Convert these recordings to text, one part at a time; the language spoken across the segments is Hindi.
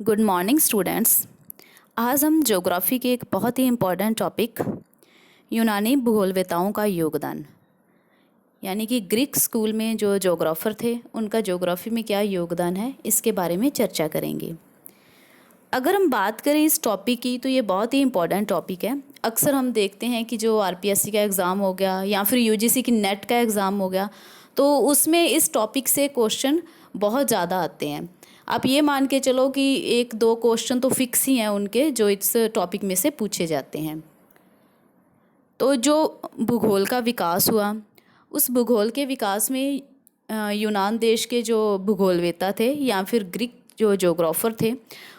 Good morning students. आज हम ज्योग्राफी के एक बहुत ही इम्पॉर्टेंट टॉपिक यूनानी भूगोलवेताओं का योगदान यानी कि ग्रीक स्कूल में जो ज्योग्राफर थे उनका ज्योग्राफी में क्या योगदान है इसके बारे में चर्चा करेंगे। अगर हम बात करें इस टॉपिक की तो ये बहुत ही इम्पॉर्टेंट टॉपिक है। अक्सर हम देखते हैं कि जो आरपीएससी का एग्ज़ाम हो गया या फिर यूजीसी की नेट का एग्ज़ाम हो गया तो उसमें इस टॉपिक से क्वेश्चन बहुत ज़्यादा आते हैं। आप ये मान के चलो कि एक दो क्वेश्चन तो फिक्स ही हैं उनके जो इस टॉपिक में से पूछे जाते हैं। तो जो भूगोल का विकास हुआ उस भूगोल के विकास में यूनान देश के जो भूगोलवेता थे या फिर ग्रीक जो ज्योग्राफर थे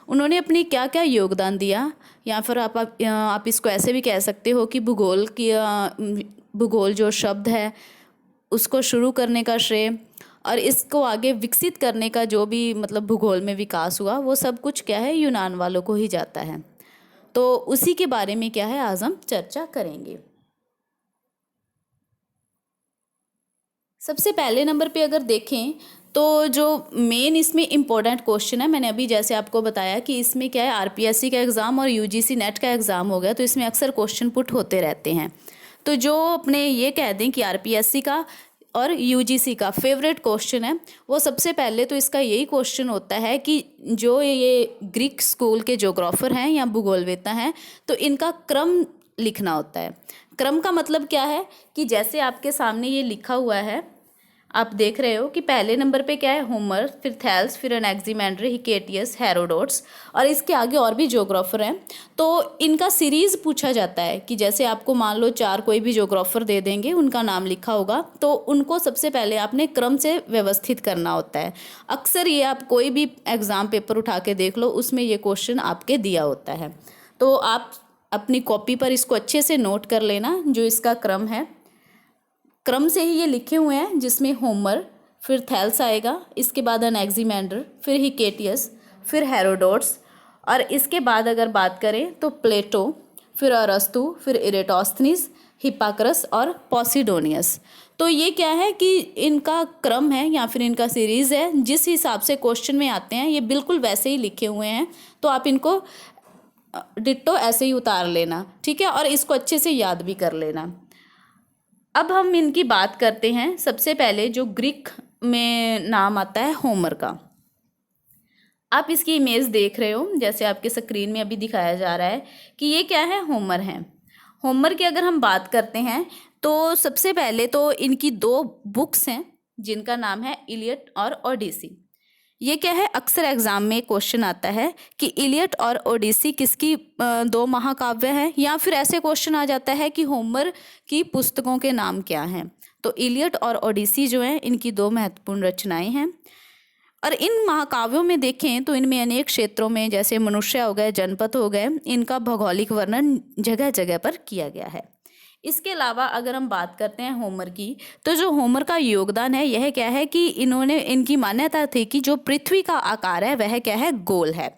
उन्होंने अपनी क्या क्या योगदान दिया, या फिर आप इसको ऐसे भी कह सकते हो कि भूगोल जो शब्द है उसको शुरू करने का श्रेय और इसको आगे विकसित करने का जो भी मतलब भूगोल में विकास हुआ वो सब कुछ क्या है यूनान वालों को ही जाता है। तो उसी के बारे में क्या है आज हम चर्चा करेंगे। सबसे पहले नंबर पे अगर देखें तो जो मेन इसमें इम्पोर्टेंट क्वेश्चन है, मैंने अभी जैसे आपको बताया कि इसमें क्या है आरपीएससी का एग्ज़ाम और यूजीसी नेट का एग्ज़ाम हो गया तो इसमें अक्सर क्वेश्चन पुट होते रहते हैं। तो जो अपने ये कह दें कि आरपीएससी का और यूजीसी का फेवरेट क्वेश्चन है वो सबसे पहले तो इसका यही क्वेश्चन होता है कि जो ये ग्रीक स्कूल के ज्योग्राफर हैं या भूगोलवेता हैं तो इनका क्रम लिखना होता है। क्रम का मतलब क्या है कि जैसे आपके सामने ये लिखा हुआ है, आप देख रहे हो कि पहले नंबर पे क्या है होमर, फिर थेल्स, फिर एनेक्सिमेंडर, हिकेटियस, हेरोडोट्स और इसके आगे और भी ज्योग्राफर हैं। तो इनका सीरीज़ पूछा जाता है कि जैसे आपको मान लो चार कोई भी ज्योग्राफर दे देंगे, उनका नाम लिखा होगा तो उनको सबसे पहले आपने क्रम से व्यवस्थित करना होता है। अक्सर ये आप कोई भी एग्ज़ाम पेपर उठा के देख लो उसमें ये क्वेश्चन आपके दिया होता है। तो आप अपनी कॉपी पर इसको अच्छे से नोट कर लेना जो इसका क्रम है। क्रम से ही ये लिखे हुए हैं जिसमें होमर, फिर थेल्स आएगा, इसके बाद एनेक्सिमेंडर, फिर हिकेटियस, फिर हेरोडोट्स और इसके बाद अगर बात करें तो प्लेटो, फिर अरस्तु, फिर इरेटोस्थनीस, हिप्पाक्रस और पॉसिडोनियस। तो ये क्या है कि इनका क्रम है या फिर इनका सीरीज़ है, जिस हिसाब से क्वेश्चन में आते हैं ये बिल्कुल वैसे ही लिखे हुए हैं। तो आप इनको डिट्टो ऐसे ही उतार लेना, ठीक है, और इसको अच्छे से याद भी कर लेना। अब हम इनकी बात करते हैं। सबसे पहले जो ग्रीक में नाम आता है होमर का, आप इसकी इमेज देख रहे हो जैसे आपके स्क्रीन में अभी दिखाया जा रहा है कि ये क्या है, होमर है। होमर की अगर हम बात करते हैं तो सबसे पहले तो इनकी दो बुक्स हैं जिनका नाम है इलियड और ओडिसी। ये क्या है अक्सर एग्जाम में क्वेश्चन आता है कि इलियड और ओडिसी किसकी दो महाकाव्य हैं, या फिर ऐसे क्वेश्चन आ जाता है कि होमर की पुस्तकों के नाम क्या हैं। तो इलियड और ओडिसी जो हैं इनकी दो महत्वपूर्ण रचनाएं हैं और इन महाकाव्यों में देखें तो इनमें अनेक क्षेत्रों में जैसे मनुष्य हो गए, जनपद हो गए, इनका भौगोलिक वर्णन जगह जगह पर किया गया है। इसके अलावा अगर हम बात करते हैं होमर की तो जो होमर का योगदान है यह क्या है कि इनकी मान्यता थी कि जो पृथ्वी का आकार है वह क्या है गोल है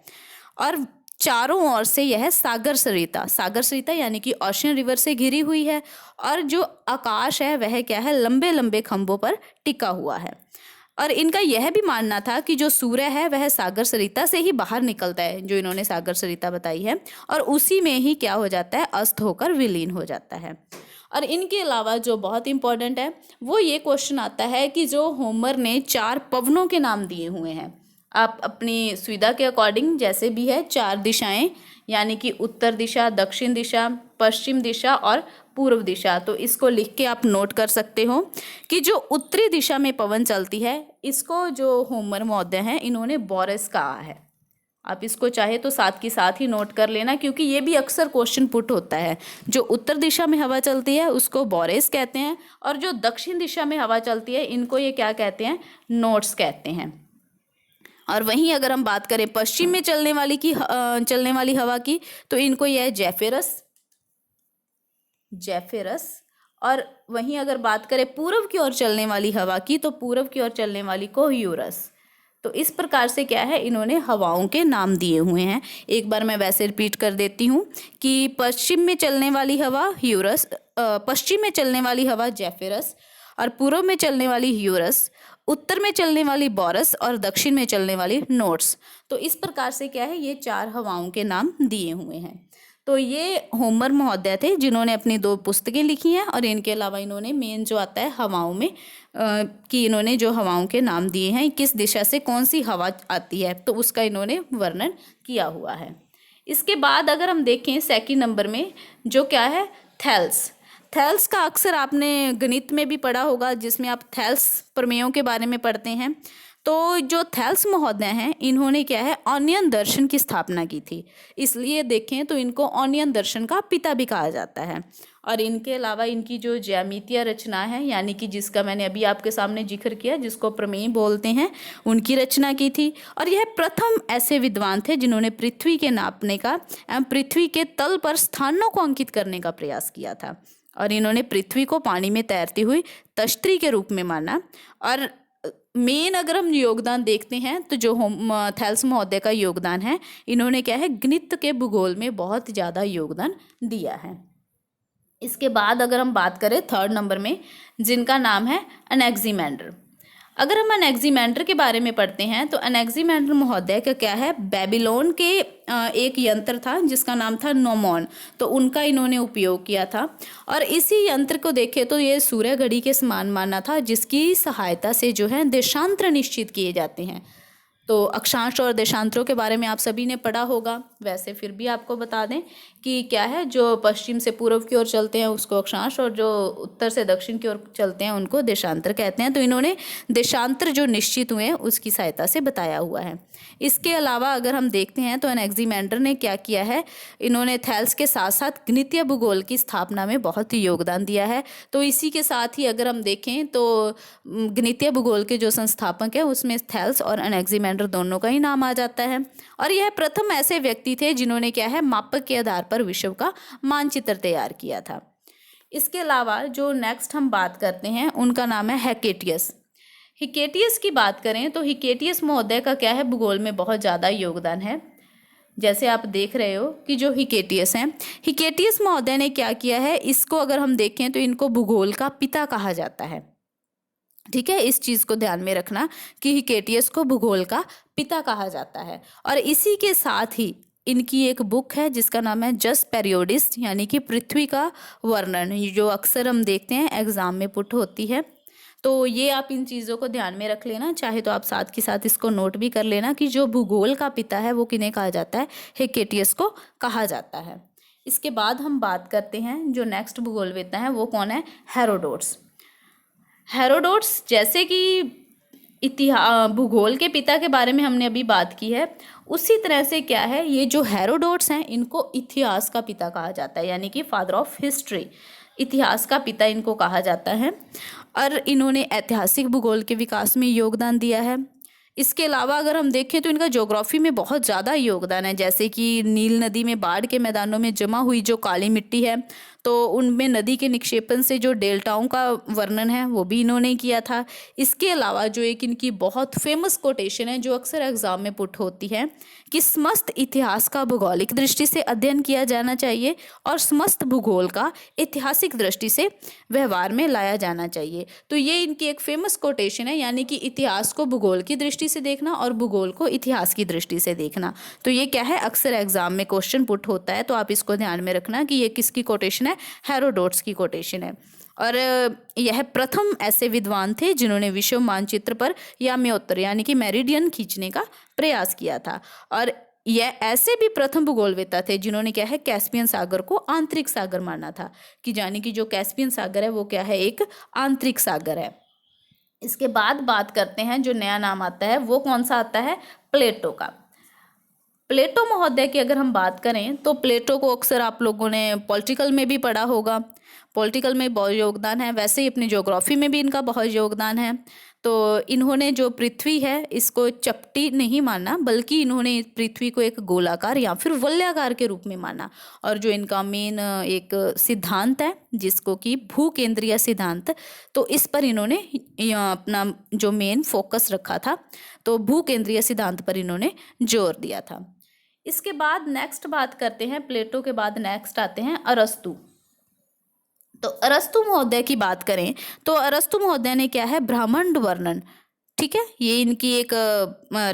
और चारों ओर से यह सागर सरिता यानी कि ओशन रिवर से घिरी हुई है और जो आकाश है वह क्या है लंबे लंबे खंभों पर टिका हुआ है। और इनका यह भी मानना था कि जो सूर्य है वह सागर सरिता से ही बाहर निकलता है, जो इन्होंने सागर सरिता बताई है, और उसी में ही क्या हो जाता है अस्त होकर विलीन हो जाता है। और इनके अलावा जो बहुत इंपॉर्टेंट है वो ये क्वेश्चन आता है कि जो होमर ने चार पवनों के नाम दिए हुए हैं, आप अपनी सुविधा के अकॉर्डिंग जैसे भी है चार दिशाएं यानी कि उत्तर दिशा, दक्षिण दिशा, पश्चिम दिशा और पूर्व दिशा, तो इसको लिख के आप नोट कर सकते हो कि जो उत्तरी दिशा में पवन चलती है इसको जो होमर महोदय हैं इन्होंने बोरस कहा है। आप इसको चाहे तो साथ के साथ ही नोट कर लेना क्योंकि ये भी अक्सर क्वेश्चन पुट होता है। जो उत्तर दिशा में हवा चलती है उसको बोरेस कहते हैं और जो दक्षिण दिशा में हवा चलती है इनको ये क्या कहते हैं, नोट्स कहते हैं। और वहीं अगर हम बात करें पश्चिम में चलने वाली हवा की तो इनको यह जेफेरस और वहीं अगर बात करें पूर्व की ओर चलने वाली हवा की तो पूर्व की ओर चलने वाली को यूरस। तो इस प्रकार से क्या है इन्होंने हवाओं के नाम दिए हुए हैं। एक बार मैं वैसे रिपीट कर देती हूँ कि पश्चिम में चलने वाली हवा जेफेरस और पूर्व में चलने वाली यूरस उत्तर में चलने वाली बोरस और दक्षिण में चलने वाली नोट्स। तो इस प्रकार से क्या है, ये 4 हवाओं के नाम दिए हुए हैं। तो ये होमर महोदय थे जिन्होंने अपनी 2 पुस्तकें लिखी हैं, और इनके अलावा इन्होंने मेन जो आता है हवाओं में कि इन्होंने जो हवाओं के नाम दिए हैं, किस दिशा से कौन सी हवा आती है, तो उसका इन्होंने वर्णन किया हुआ है। इसके बाद अगर हम देखें सेकंड नंबर में जो क्या है, थेल्स। थेल्स का अक्सर आपने गणित में भी पढ़ा होगा, जिसमें आप थेल्स प्रमेयों के बारे में पढ़ते हैं। तो जो थेल्स महोदय हैं, इन्होंने क्या है, ऑनियन दर्शन की स्थापना की थी, इसलिए देखें तो इनको ऑनियन दर्शन का पिता भी कहा जाता है। और इनके अलावा इनकी जो ज्यामितीय रचना है, यानी कि जिसका मैंने अभी आपके सामने जिक्र किया, जिसको प्रमेय बोलते हैं, उनकी रचना की थी। और यह प्रथम ऐसे विद्वान थे जिन्होंने पृथ्वी के नापने का एवं पृथ्वी के तल पर स्थानों को अंकित करने का प्रयास किया था। और इन्होंने पृथ्वी को पानी में तैरती हुई तश्तरी के रूप में माना। और मेन अगर हम योगदान देखते हैं तो जो थेल्स महोदय का योगदान है, इन्होंने क्या है, गणित के भूगोल में बहुत ज़्यादा योगदान दिया है। इसके बाद अगर हम बात करें थर्ड नंबर में, जिनका नाम है एनेक्सिमेंडर। अगर हम एनेक्सिमेंडर के बारे में पढ़ते हैं तो एनेक्सिमेंडर महोदय का क्या है, बेबीलोन के एक यंत्र था जिसका नाम था नोमोन, तो उनका इन्होंने उपयोग किया था। और इसी यंत्र को देखें तो ये सूर्य घड़ी के समान माना था, जिसकी सहायता से जो है देशांतर निश्चित किए जाते हैं। तो अक्षांश और देशांतरों के बारे में आप सभी ने पढ़ा होगा, वैसे फिर भी आपको बता दें कि क्या है, जो पश्चिम से पूर्व की ओर चलते हैं उसको अक्षांश, और जो उत्तर से दक्षिण की ओर चलते हैं उनको देशांतर कहते हैं। तो इन्होंने देशांतर जो निश्चित हुए हैं उसकी सहायता से बताया हुआ है। इसके अलावा अगर हम देखते हैं तो एनेक्सिमेंडर ने क्या किया है, इन्होंने थेल्स के साथ साथ गणितीय भूगोल की स्थापना में बहुत ही योगदान दिया है। तो इसी के साथ ही अगर हम देखें तो गणितीय भूगोल के जो संस्थापक हैं उसमें थेल्स और एनेक्सिमेंडर दोनों का ही नाम आ जाता है। और यह प्रथम ऐसे व्यक्ति थे जिन्होंने क्या है, मापक के आधार पर विश्व का मानचित्र तैयार किया था। इसके अलावा जो नेक्स्ट हम बात करते हैं उनका नाम है हेकेटियस। हिकेटियस की बात करें तो हिकेटियस महोदय का क्या है, भूगोल में बहुत ज़्यादा योगदान है। जैसे आप देख रहे हो कि जो हिकेटियस हैं, हिकेटियस महोदय ने क्या किया है, इसको अगर हम देखें तो इनको भूगोल का पिता कहा जाता है। ठीक है, इस चीज़ को ध्यान में रखना कि हिकेटियस को भूगोल का पिता कहा जाता है। और इसी के साथ ही इनकी एक बुक है जिसका नाम है जस्ट पेरियोडिस, यानी कि पृथ्वी का वर्णन, जो अक्सर हम देखते हैं एग्जाम में पुट होती है। तो ये आप इन चीज़ों को ध्यान में रख लेना, चाहे तो आप साथ के साथ इसको नोट भी कर लेना कि जो भूगोल का पिता है वो किन्हें कहा जाता है, हिकेटियस को कहा जाता है। इसके बाद हम बात करते हैं जो नेक्स्ट भूगोलवेत्ता है वो कौन है, हेरोडोट्स। हेरोडोट्स, जैसे कि भूगोल के पिता के बारे में हमने अभी बात की है, उसी तरह से क्या है, ये जो हेरोडोट्स हैं इनको इतिहास का पिता कहा जाता है, यानी कि फादर ऑफ हिस्ट्री, इतिहास का पिता इनको कहा जाता है। और इन्होंने ऐतिहासिक भूगोल के विकास में योगदान दिया है। इसके अलावा अगर हम देखें तो इनका ज्योग्राफी में बहुत ज़्यादा योगदान है, जैसे कि नील नदी में बाढ़ के मैदानों में जमा हुई जो काली मिट्टी है, तो उनमें नदी के निक्षेपण से जो डेल्टाओं का वर्णन है वो भी इन्होंने किया था। इसके अलावा जो एक इनकी बहुत फेमस कोटेशन है जो अक्सर एग्जाम में पुट होती है कि समस्त इतिहास का भौगोलिक दृष्टि से अध्ययन किया जाना चाहिए और समस्त भूगोल का ऐतिहासिक दृष्टि से व्यवहार में लाया जाना चाहिए। तो ये इनकी एक फेमस कोटेशन है, यानी कि इतिहास को भूगोल की दृष्टि से देखना और भूगोल को इतिहास की दृष्टि से देखना। तो ये क्या है, अक्सर एग्जाम में क्वेश्चन पुट होता है, तो आप इसको ध्यान में रखना कि ये किसकी कोटेशन है, हेरोडोट्स की कोटेशन है। और यह प्रथम ऐसे विद्वान थे जिन्होंने विश्व मानचित्र पर याम्योत्तर यानी कि मेरिडियन खींचने का प्रयास किया था। और यह ऐसे भी प्रथम भूगोलवेत्ता थे जिन्होंने क्या है, कैस्पियन सागर को आंतरिक सागर माना था, कि यानी कि जो कैस्पियन सागर है वो क्या है, एक आंतरिक सागर है। इसके बाद बात करते हैं जो नया नाम आता है वो कौन सा आता है, प्लेटो का। प्लेटो महोदय की अगर हम बात करें तो प्लेटो को अक्सर आप लोगों ने पॉलिटिकल में भी पढ़ा होगा, पॉलिटिकल में बहुत योगदान है, वैसे ही अपनी ज्योग्राफी में भी इनका बहुत योगदान है। तो इन्होंने जो पृथ्वी है इसको चपटी नहीं माना, बल्कि इन्होंने पृथ्वी को एक गोलाकार या फिर वलयाकार के रूप में माना। और जो इनका मेन एक सिद्धांत है जिसको कि भूकेंद्रीय सिद्धांत, तो इस पर इन्होंने अपना जो मेन फोकस रखा था, तो भूकेंद्रीय सिद्धांत पर इन्होंने जोर दिया था। इसके बाद नेक्स्ट बात करते हैं, प्लेटो के बाद नेक्स्ट आते हैं अरस्तु। तो अरस्तु महोदय की बात करें तो अरस्तु महोदय ने क्या है, ब्रह्मांड वर्णन ठीक है, ये इनकी एक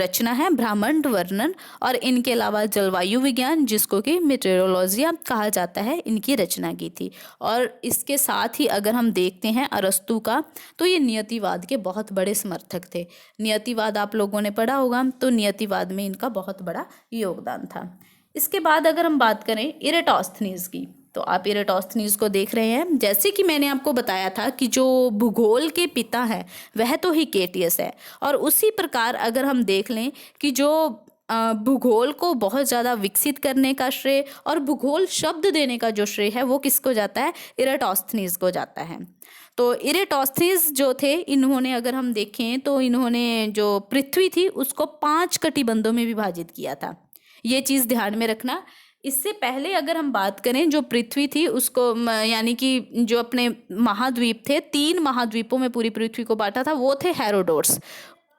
रचना है, ब्रह्मांड वर्णन। और इनके अलावा जलवायु विज्ञान, जिसको कि मेटेरोलॉजिया कहा जाता है, इनकी रचना की थी। और इसके साथ ही अगर हम देखते हैं अरस्तु का, तो ये नियतिवाद के बहुत बड़े समर्थक थे। नियतिवाद आप लोगों ने पढ़ा होगा, तो नियतिवाद में इनका बहुत बड़ा योगदान था। इसके बाद अगर हम बात करें इरेटोस्थनीज की, तो आप इरेटोस्थनीज को देख रहे हैं। जैसे कि मैंने आपको बताया था कि जो भूगोल के पिता है वह तो हिकेटियस है, और उसी प्रकार अगर हम देख लें कि जो भूगोल को बहुत ज़्यादा विकसित करने का श्रेय और भूगोल शब्द देने का जो श्रेय है वो किसको जाता है, इरेटोस्थनीज को जाता है। तो इरेटोस्थनीज जो थे, इन्होंने अगर हम देखें तो इन्होंने जो पृथ्वी थी उसको 5 कटिबंधों में विभाजित किया था। ये चीज़ ध्यान में रखना। इससे पहले अगर हम बात करें, जो पृथ्वी थी उसको यानी कि जो अपने महाद्वीप थे, 3 महाद्वीपों में पूरी पृथ्वी को बांटा था, वो थे हेरोडोट्स।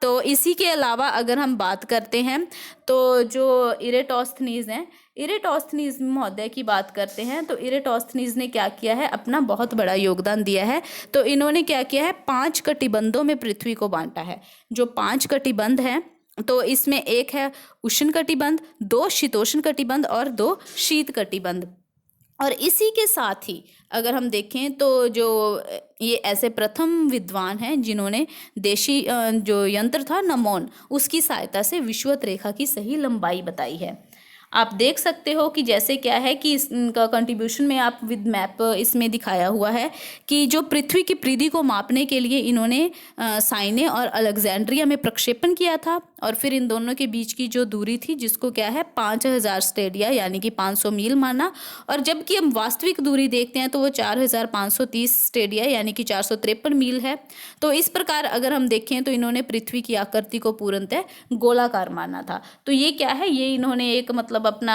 तो इसी के अलावा अगर हम बात करते हैं तो जो इरेटोस्थनीज हैं, इरेटोस्थनीज महोदय की बात करते हैं, तो इरेटोस्थनीज ने क्या किया है, अपना बहुत बड़ा योगदान दिया है। तो इन्होंने क्या किया है, 5 कटिबंधों में पृथ्वी को बांटा है। जो 5 कटिबंध हैं, तो इसमें एक है उष्ण कटिबंध, 2 शीतोष्ण कटिबंध और 2 शीत कटिबंध। और इसी के साथ ही अगर हम देखें तो जो ये ऐसे प्रथम विद्वान हैं जिन्होंने देशी जो यंत्र था नमोन, उसकी सहायता से विषुवत रेखा की सही लंबाई बताई है। आप देख सकते हो कि जैसे क्या है कि इनका कंट्रीब्यूशन में आप विद मैप इसमें दिखाया हुआ है कि जो पृथ्वी की परिधि को मापने के लिए इन्होंने साइने और अलेक्जेंड्रिया में प्रक्षेपण किया था, और फिर इन दोनों के बीच की जो दूरी थी जिसको क्या है 5000 स्टेडिया यानी कि 500 मील माना। और जबकि हम वास्तविक दूरी देखते हैं तो वो 4530 स्टेडिया यानी कि 453 मील है। तो इस प्रकार अगर हम देखें तो इन्होंने पृथ्वी की आकृति को पूर्णतः गोलाकार माना था। तो ये क्या है, ये इन्होंने एक मतलब अपना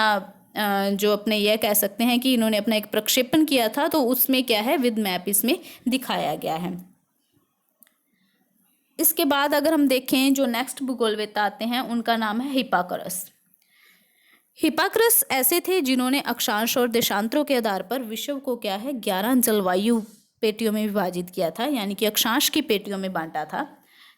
जो अपने यह कह सकते हैं कि इन्होंने अपना एक प्रक्षेपण किया था, तो उसमें क्या है विद मैप इसमें दिखाया गया है। इसके बाद अगर हम देखें जो नेक्स्ट भूगोलवेत्ता आते हैं उनका नाम है हिप्पाक्रस। हिप्पाक्रस ऐसे थे जिन्होंने अक्षांश और देशांतरों के आधार पर विश्व को क्या है 11 जलवायु पेटियों में विभाजित किया था, यानी कि अक्षांश की पेटियों में बांटा था।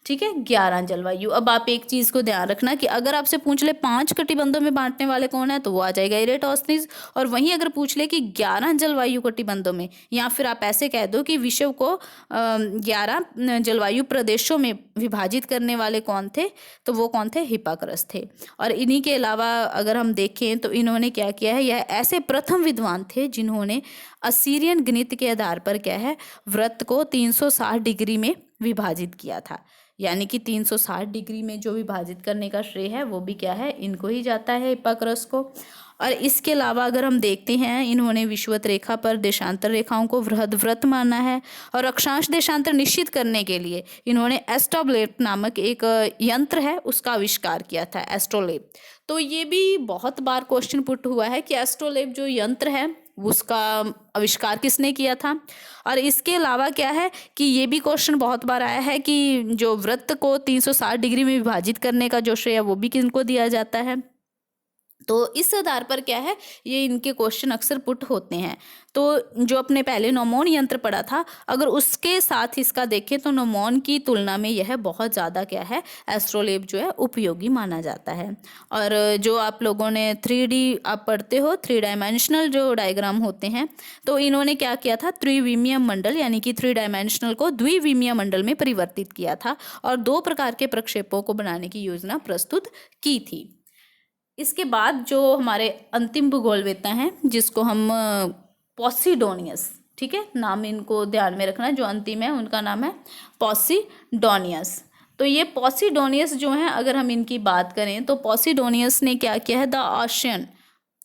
ठीक है, 11 जलवायु। अब आप एक चीज़ को ध्यान रखना कि अगर आपसे पूछ ले 5 कटिबंधों में बांटने वाले कौन है, तो वो आ जाएगा इरेटोस्थनीज। और वहीं अगर पूछ ले कि 11 जलवायु कटिबंधों में, या फिर आप ऐसे कह दो कि विश्व को 11 जलवायु प्रदेशों में विभाजित करने वाले कौन थे, तो वो कौन थे, हिप्पाक्रस थे। और इन्हीं के अलावा अगर हम देखें तो इन्होंने क्या किया है, यह ऐसे प्रथम विद्वान थे जिन्होंने असीरियन गणित के आधार पर क्या है वृत्त को 360 डिग्री में विभाजित किया था। यानी कि 360 डिग्री में जो विभाजित करने का श्रेय है वो भी क्या है, इनको ही जाता है, हिप्पाक्रस को। और इसके अलावा अगर हम देखते हैं, इन्होंने विषुवत रेखा पर देशांतर रेखाओं को वृहद वृत्त माना है, और अक्षांश देशांतर निश्चित करने के लिए इन्होंने एस्ट्रोलेब नामक एक यंत्र है उसका आविष्कार किया था, एस्ट्रोलेब। तो ये भी बहुत बार क्वेश्चन पुट हुआ है कि एस्ट्रोलेब जो यंत्र है उसका आविष्कार किसने किया था। और इसके अलावा क्या है कि ये भी क्वेश्चन बहुत बार आया है कि जो वृत्त को 360 डिग्री में विभाजित करने का जो श्रेय है वो भी किनको दिया जाता है। तो इस आधार पर क्या है, ये इनके क्वेश्चन अक्सर पुट होते हैं। तो जो अपने पहले नोमोन यंत्र पढ़ा था, अगर उसके साथ इसका देखें तो नोमोन की तुलना में यह बहुत ज़्यादा क्या है, एस्ट्रोलेब जो है उपयोगी माना जाता है। और जो आप लोगों ने 3D आप पढ़ते हो, 3 डायमेंशनल जो डायग्राम होते हैं, तो इन्होंने क्या किया था, त्रिविमीय मंडल यानी कि 3 डायमेंशनल को द्विविमीय मंडल में परिवर्तित किया था, और 2 प्रकार के प्रक्षेपों को बनाने की योजना प्रस्तुत की थी। इसके बाद जो हमारे अंतिम भूगोलवेत्ता हैं जिसको हम पॉसिडोनियस, ठीक है, नाम इनको ध्यान में रखना, जो अंतिम है उनका नाम है पॉसिडोनियस। तो ये पॉसिडोनियस जो हैं, अगर हम इनकी बात करें तो पॉसिडोनियस ने क्या किया है, द ओशियन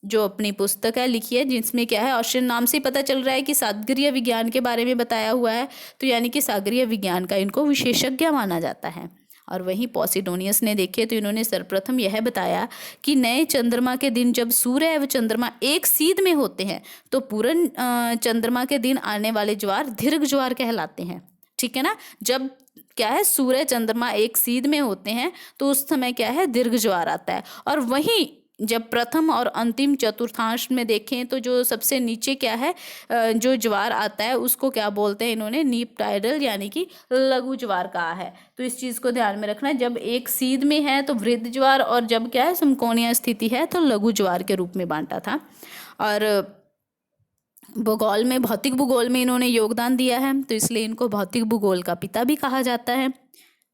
जो अपनी पुस्तक है लिखी है, जिसमें क्या है, ओशियन नाम से पता चल रहा है कि सागरीय विज्ञान के बारे में बताया हुआ है, तो यानी कि सागरीय विज्ञान का इनको विशेषज्ञ माना जाता है। और वहीं पॉसिडोनियस ने देखे तो इन्होंने सर्वप्रथम यह बताया कि नए चंद्रमा के दिन जब सूर्य एवं चंद्रमा एक सीध में होते हैं तो पूर्ण चंद्रमा के दिन आने वाले ज्वार दीर्घ ज्वार कहलाते हैं। ठीक है ना, जब क्या है सूर्य चंद्रमा एक सीध में होते हैं तो उस समय क्या है दीर्घ ज्वार आता है। और वहीं जब प्रथम और अंतिम चतुर्थांश में देखें तो जो सबसे नीचे क्या है, जो ज्वार आता है उसको क्या बोलते हैं इन्होंने, नीप टाइडल यानी कि लघु ज्वार कहा है। तो इस चीज़ को ध्यान में रखना है, जब एक सीध में है तो वृद्ध ज्वार, और जब क्या है समकोणीय स्थिति है तो लघु ज्वार के रूप में बांटा था। और भूगोल में, भौतिक भूगोल में इन्होंने योगदान दिया है, तो इसलिए इनको भौतिक भूगोल का पिता भी कहा जाता है।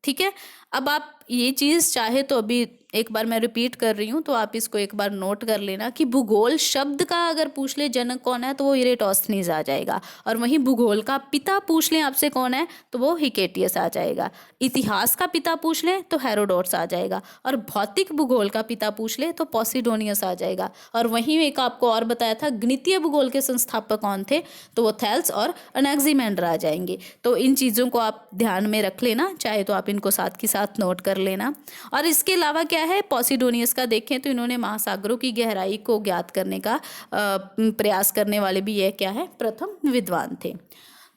ठीक है, अब आप ये चीज़ चाहे तो अभी एक बार मैं रिपीट कर रही हूँ, तो आप इसको एक बार नोट कर लेना कि भूगोल शब्द का अगर पूछ ले जनक कौन है तो वो इरेटोस्थनीज आ जाएगा, और वहीं भूगोल का पिता पूछ लें आपसे कौन है तो वो हिकेटियस आ जाएगा। इतिहास का पिता पूछ लें तो हेरोडोटस आ जाएगा, और भौतिक भूगोल का पिता पूछ ले तो पॉसिडोनियस आ जाएगा। और वहीं एक आपको और बताया था गणितीय भूगोल के संस्थापक कौन थे, तो वो थेल्स और अनेक्सिमेंडर आ जाएंगे। तो इन चीज़ों को आप ध्यान में रख लेना, चाहे तो आप इनको साथ के साथ नोट कर लेना। और इसके अलावा क्या है, पॉसिडोनियस का देखें तो इन्होंने महासागरों की गहराई को ज्ञात करने का प्रयास करने वाले भी ये क्या है, प्रथम विद्वान थे।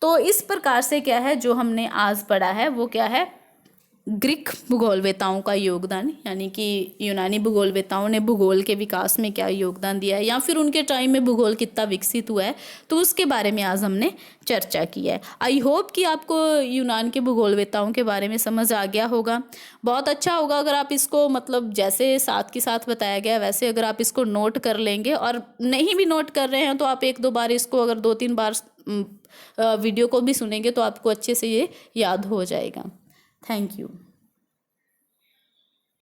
तो इस प्रकार से क्या है जो हमने आज पढ़ा है वो क्या है, ग्रीक भूगोलवेताओं का योगदान, यानी कि यूनानी भूगोलवेताओं ने भूगोल के विकास में क्या योगदान दिया है, या फिर उनके टाइम में भूगोल कितना विकसित हुआ है, तो उसके बारे में आज हमने चर्चा की है। आई होप कि आपको यूनान के भूगोलवेताओं के बारे में समझ आ गया होगा। बहुत अच्छा होगा अगर आप इसको, मतलब जैसे साथ के साथ बताया गया वैसे अगर आप इसको नोट कर लेंगे, और नहीं भी नोट कर रहे हैं तो आप 1-2 बार इसको, अगर 2-3 बार वीडियो को भी सुनेंगे तो आपको अच्छे से ये याद हो जाएगा। Thank you.